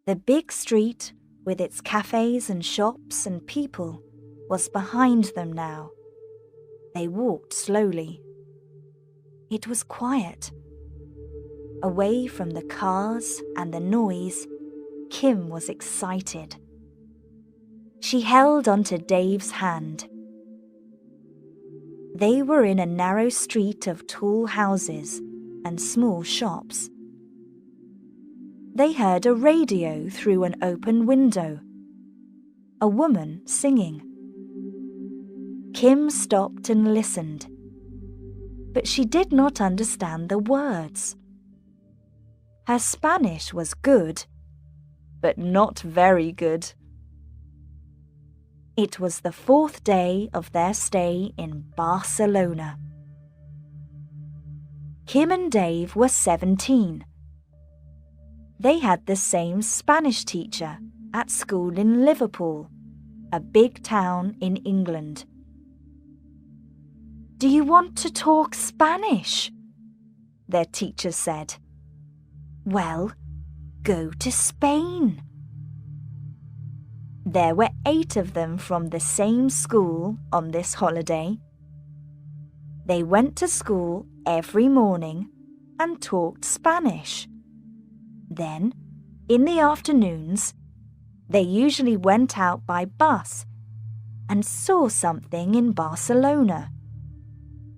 The big street, with its cafes and shops and people, was behind them now. They walked slowly. It was quiet. Away from the cars and the noise, Kim was excited. She held onto Dave's hand. They were in a narrow street of tall houses and small shops. They heard a radio through an open window. A woman singing. Kim stopped and listened, but she did not understand the words. Her Spanish was good, but not very good. It was the 4th day of their stay in Barcelona. Kim and Dave were 17. They had the same Spanish teacher at school in Liverpool, a big town in England. "Do you want to talk Spanish?" their teacher said. "Well, go to Spain." There were 8 of them from the same school on this holiday. They went to school every morning and talked Spanish. Then, in the afternoons, they usually went out by bus and saw something in Barcelona.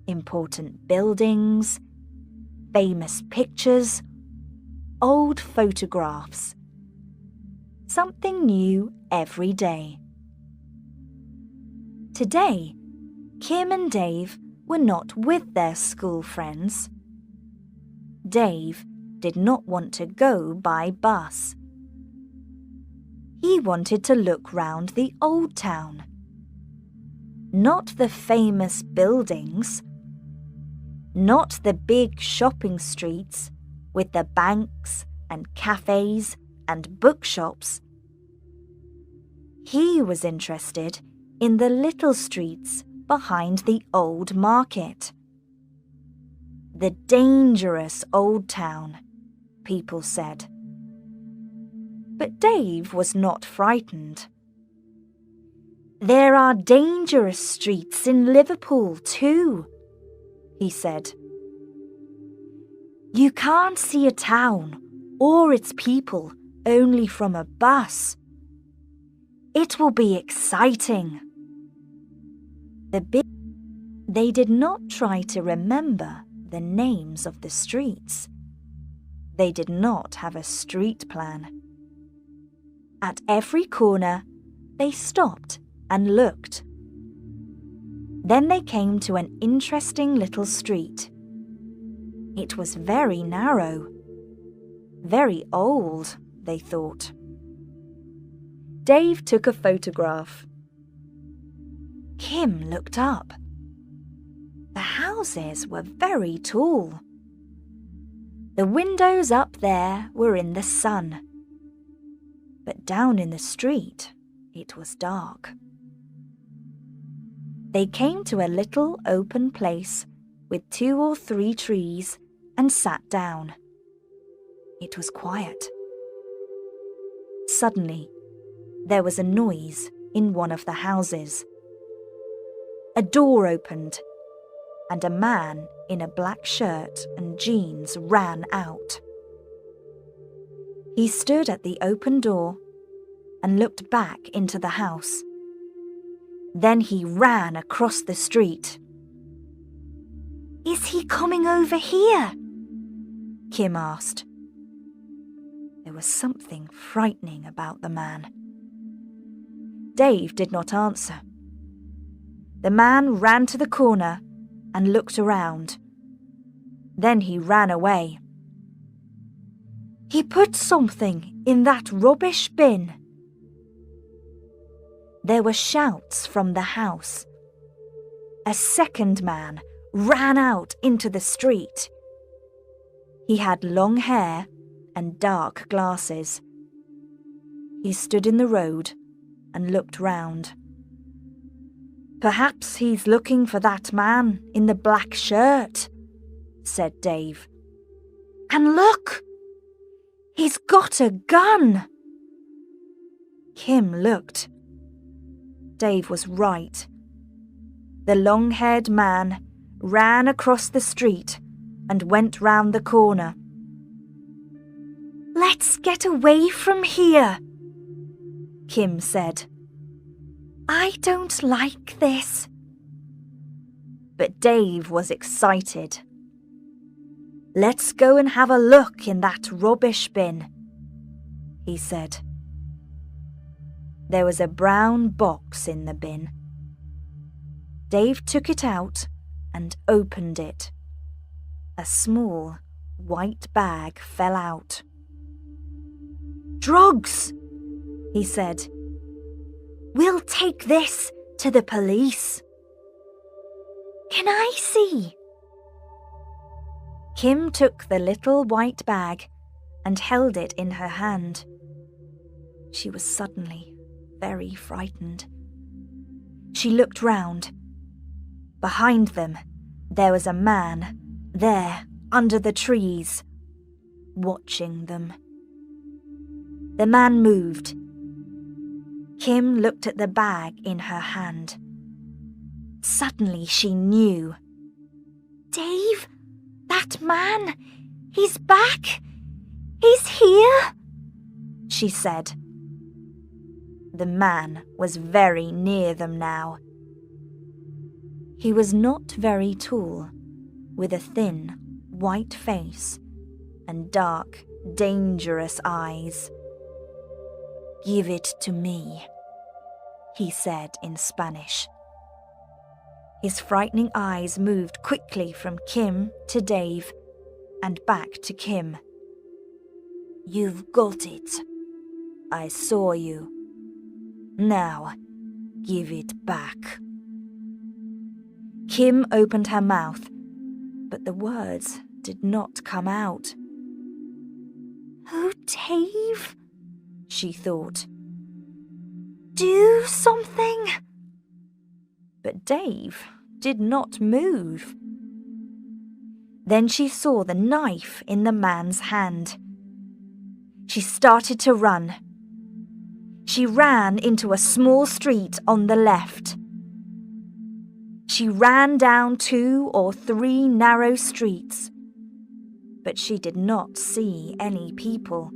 Important buildings, famous pictures, old photographs. Something new every day. Today, Kim and Dave were not with their school friends. Dave did not want to go by bus. He wanted to look round the old town. Not the famous buildings, not the big shopping streets with the banks and cafes and bookshops. He was interested in the little streets behind the old market. The dangerous old town, people said. But Dave was not frightened. "There are dangerous streets in Liverpool too," he said. "You can't see a town or its people only from a bus. It will be exciting." They did not try to remember the names of the streets. They did not have a street plan. At every corner, they stopped and looked. Then they came to an interesting little street. It was very narrow. Very old, they thought. Dave took a photograph. Kim looked up. The houses were very tall. The windows up there were in the sun. But down in the street, it was dark. They came to a little open place with 2 or 3 trees and sat down. It was quiet. Suddenly, there was a noise in one of the houses. A door opened, and a man in a black shirt and jeans ran out. He stood at the open door and looked back into the house. Then he ran across the street. "Is he coming over here?" Kim asked. There was something frightening about the man. Dave did not answer. The man ran to the corner and looked around. Then he ran away. "He put something in that rubbish bin." There were shouts from the house. A second man ran out into the street. He had long hair and dark glasses. He stood in the road and looked round. "Perhaps he's looking for that man in the black shirt," said Dave. "And look! He's got a gun!" Kim looked. Dave was right. The long-haired man ran across the street and went round the corner. "Let's get away from here," Kim said. "I don't like this." But Dave was excited. "Let's go and have a look in that rubbish bin," he said. There was a brown box in the bin. Dave took it out and opened it. A small white bag fell out. "Drugs," he said. "We'll take this to the police." "Can I see?" Kim took the little white bag and held it in her hand. She was suddenly very frightened. She looked round. Behind them, there was a man, there, under the trees, watching them. The man moved. Kim looked at the bag in her hand. Suddenly she knew. "Dave, that man, he's back! He's here!" she said. The man was very near them now. He was not very tall, with a thin, white face and dark, dangerous eyes. "Give it to me," he said in Spanish. His frightening eyes moved quickly from Kim to Dave and back to Kim. "You've got it. I saw you. Now, give it back." Kim opened her mouth, but the words did not come out. "Oh, Dave," she thought. "Do something." But Dave did not move. Then she saw the knife in the man's hand. She started to run. She ran into a small street on the left. She ran down 2 or 3 narrow streets, but she did not see any people.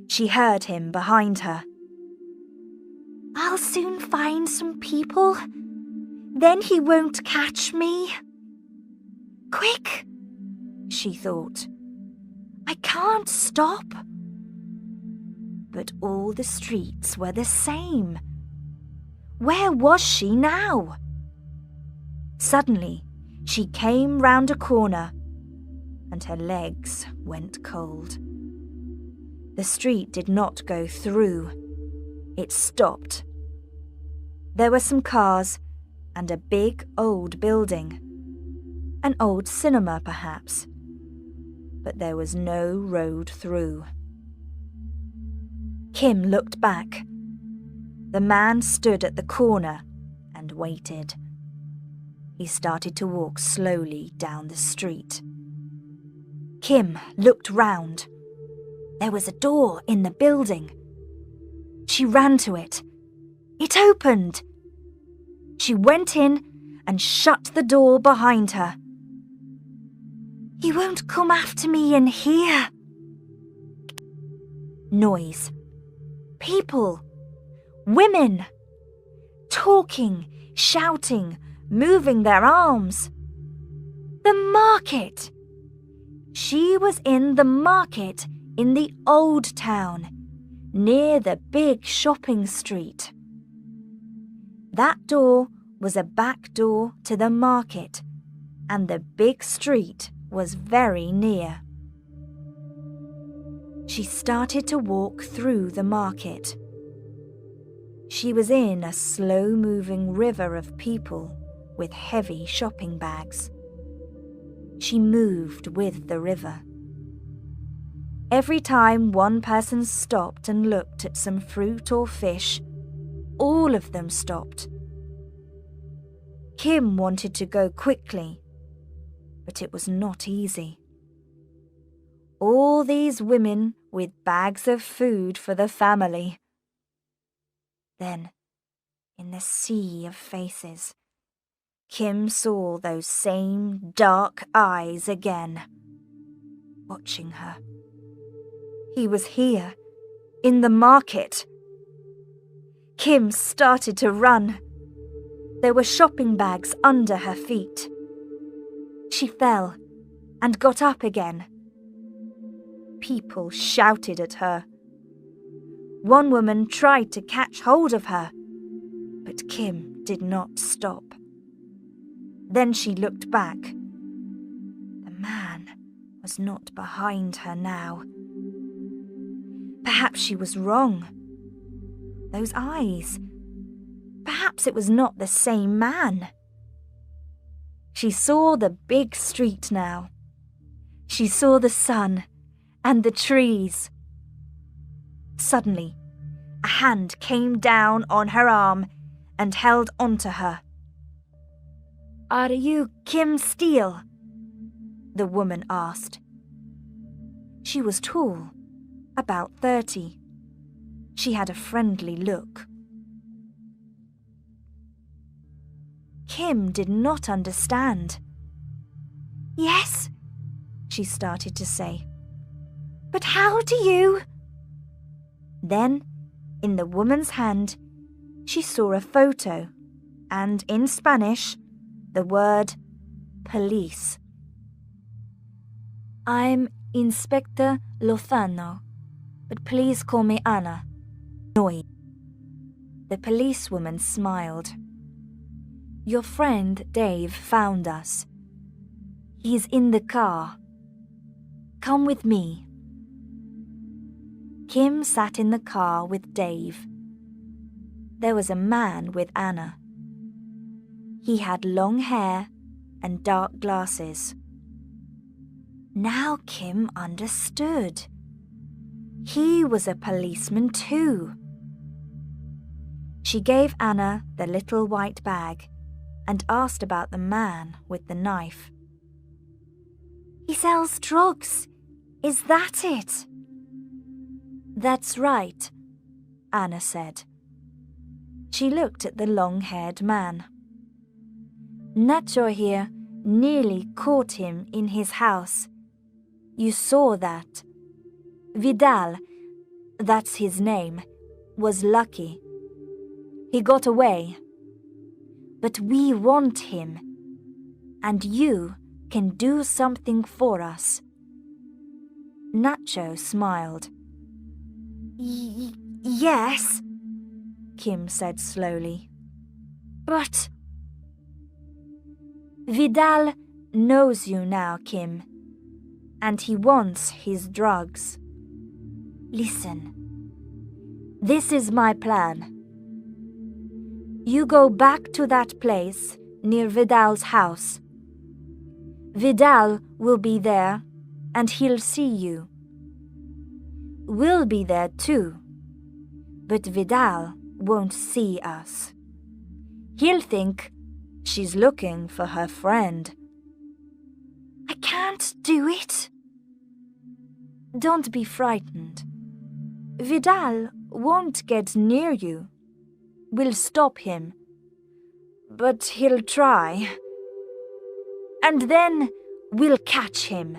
She heard him behind her. "I'll soon find some people. Then he won't catch me." "Quick," she thought. "I can't stop." But all the streets were the same. Where was she now? Suddenly, she came round a corner, and her legs went cold. The street did not go through. It stopped. There were some cars and a big old building. An old cinema, perhaps. But there was no road through. Kim looked back. The man stood at the corner and waited. He started to walk slowly down the street. Kim looked round. There was a door in the building. She ran to it. It opened. She went in and shut the door behind her. "You won't come after me in here." Noise. People. Women. Talking, shouting, moving their arms. The market. She was in the market in the old town, near the big shopping street. That door was a back door to the market, and the big street was very near. She started to walk through the market. She was in a slow-moving river of people with heavy shopping bags. She moved with the river. Every time one person stopped and looked at some fruit or fish, all of them stopped. Kim wanted to go quickly, but it was not easy. All these women with bags of food for the family. Then, in the sea of faces, Kim saw those same dark eyes again, watching her. He was here, in the market. Kim started to run. There were shopping bags under her feet. She fell and got up again. People shouted at her. One woman tried to catch hold of her, but Kim did not stop. Then she looked back. The man was not behind her now. Perhaps she was wrong. Those eyes. Perhaps it was not the same man. She saw the big street now. She saw the sun and the trees. Suddenly, a hand came down on her arm and held onto her. "Are you Kim Steele?" the woman asked. She was tall, about 30. She had a friendly look. Kim did not understand. "Yes," she started to say. "But how do you—" Then, in the woman's hand, she saw a photo, and in Spanish, the word police. "I'm Inspector Lozano, but please call me Anna." The policewoman smiled. "Your friend Dave found us. He's in the car. Come with me." Kim sat in the car with Dave. There was a man with Anna. He had long hair and dark glasses. Now Kim understood. He was a policeman too. She gave Anna the little white bag and asked about the man with the knife. "He sells drugs. Is that it?" "That's right," Anna said. She looked at the long-haired man. "Nacho here nearly caught him in his house. You saw that. Vidal, that's his name, was lucky. He got away. But we want him, and you can do something for us." Nacho smiled. Yes," Kim said slowly. "But—" "Vidal knows you now, Kim, and he wants his drugs. Listen. This is my plan. You go back to that place near Vidal's house. Vidal will be there, and he'll see you. We'll be there too, but Vidal won't see us. He'll think she's looking for her friend." "I can't do it." "Don't be frightened. Vidal won't get near you. We'll stop him. But he'll try. And then we'll catch him."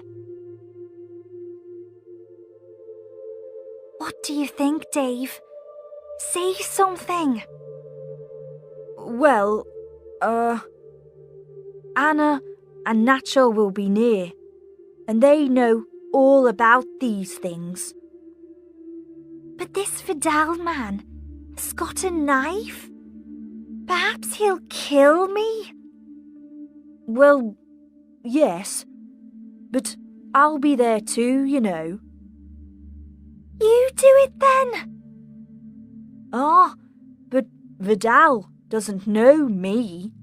"What do you think, Dave? Say something." "Well, Anna and Nacho will be near, and they know all about these things." "But this Vidal man has got a knife. Perhaps he'll kill me." "Well, yes, but I'll be there too, you know." "You do it then." "Ah, but Vidal doesn't know me."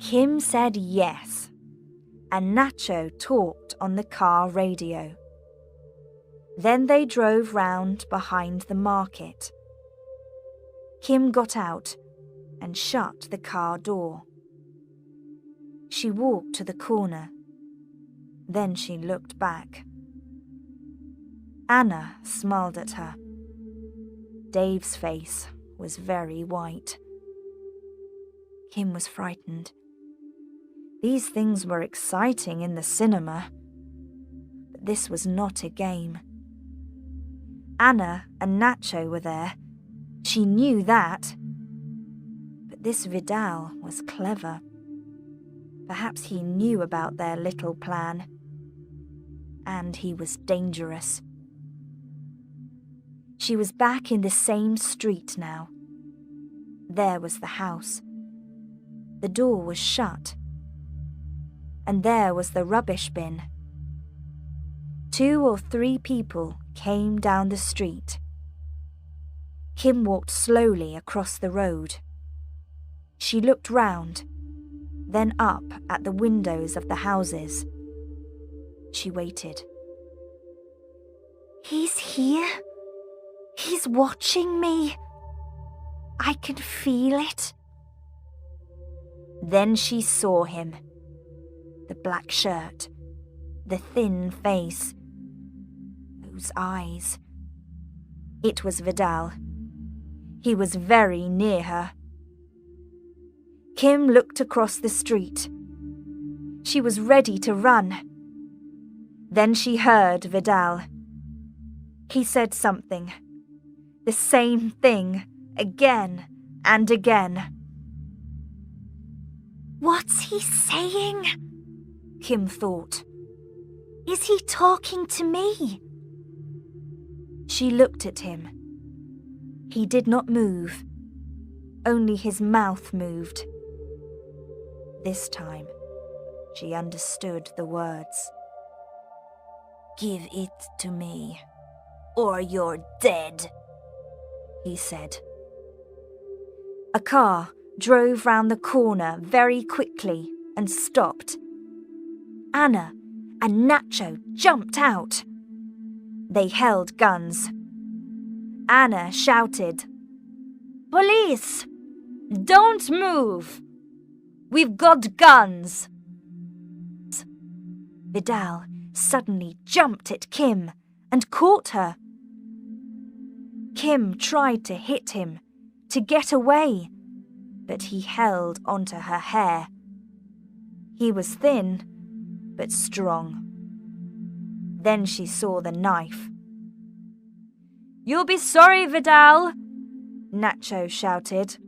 Kim said yes, and Nacho talked on the car radio. Then they drove round behind the market. Kim got out and shut the car door. She walked to the corner. Then she looked back. Anna smiled at her. Dave's face was very white. Kim was frightened. These things were exciting in the cinema, but this was not a game. Anna and Nacho were there. She knew that. But this Vidal was clever. Perhaps he knew about their little plan. And he was dangerous. She was back in the same street now. There was the house. The door was shut. And there was the rubbish bin. 2 or 3 people came down the street. Kim walked slowly across the road. She looked round, then up at the windows of the houses. She waited. He's here. He's watching me. I can feel it. Then she saw him. The black shirt, the thin face, those eyes. It was Vidal. He was very near her. Kim looked across the street. She was ready to run. Then she heard Vidal. He said something. The same thing, again and again. What's he saying? Kim thought. Is he talking to me? She looked at him. He did not move. Only his mouth moved. This time, she understood the words. Give it to me, or you're dead, he said. A car drove round the corner very quickly and stopped. Anna and Nacho jumped out. They held guns. Anna shouted, "Police! Don't move! We've got guns!" Vidal suddenly jumped at Kim and caught her. Kim tried to hit him, to get away, but he held onto her hair. He was thin, but strong. Then she saw the knife. "You'll be sorry, Vidal," Nacho shouted.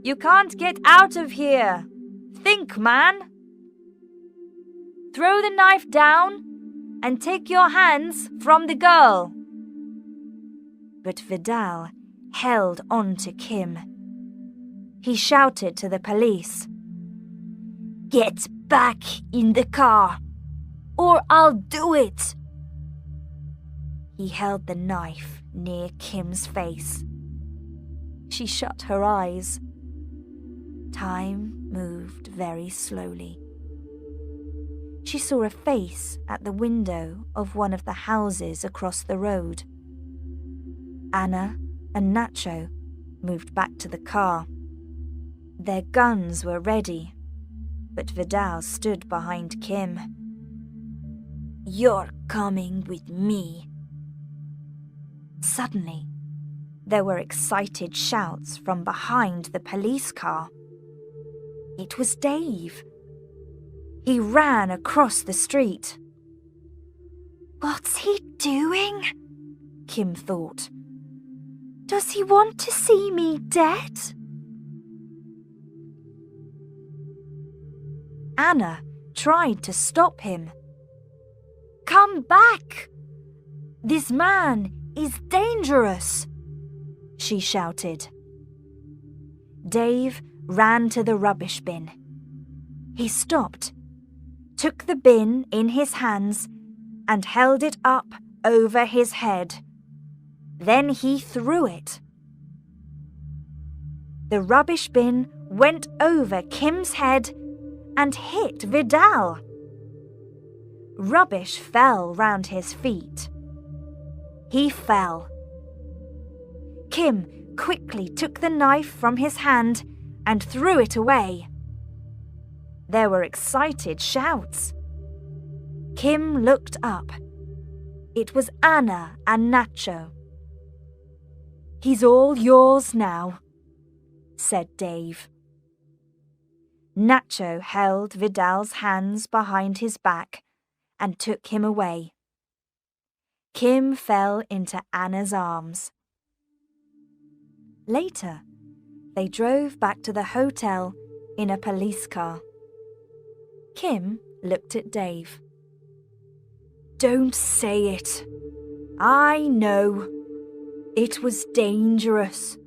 "You can't get out of here. Think, man. Throw the knife down and take your hands from the girl." But Vidal held on to Kim. He shouted to the police, "Get back in the car, or I'll do it." He held the knife near Kim's face. She shut her eyes. Time moved very slowly. She saw a face at the window of one of the houses across the road. Anna and Nacho moved back to the car. Their guns were ready, but Vidal stood behind Kim. "You're coming with me." Suddenly, there were excited shouts from behind the police car. It was Dave. He ran across the street. What's he doing? Kim thought. Does he want to see me dead? Anna tried to stop him. Come back! This man is dangerous, she shouted. Dave ran to the rubbish bin. He stopped, took the bin in his hands and held it up over his head. Then he threw it. The rubbish bin went over Kim's head and hit Vidal. Rubbish fell round his feet. He fell. Kim quickly took the knife from his hand and threw it away. There were excited shouts. Kim looked up. It was Anna and Nacho. He's all yours now," said Dave. Nacho held Vidal's hands behind his back and took him away. Kim fell into Anna's arms. Later, they drove back to the hotel in a police car. Kim looked at Dave. "Don't say it. I know. It was dangerous.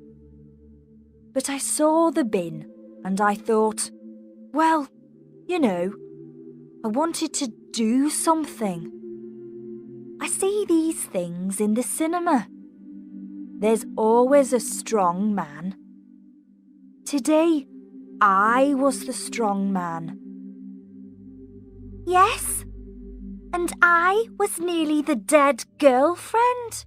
But I saw the bin and I thought, well, you know, I wanted to do something. I see these things in the cinema. There's always a strong man. Today, I was the strong man." "Yes, and I was nearly the dead girlfriend.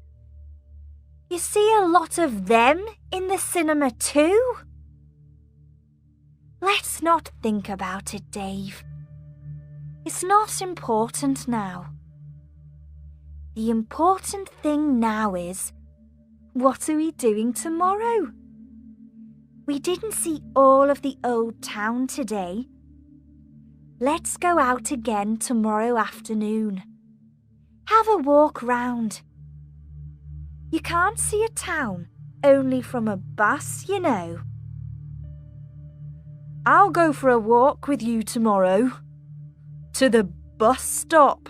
You see a lot of them in the cinema too." "Let's not think about it, Dave. It's not important now. The important thing now is, what are we doing tomorrow? We didn't see all of the old town today. Let's go out again tomorrow afternoon. Have a walk round. You can't see a town only from a bus, you know." "I'll go for a walk with you tomorrow. To the bus stop."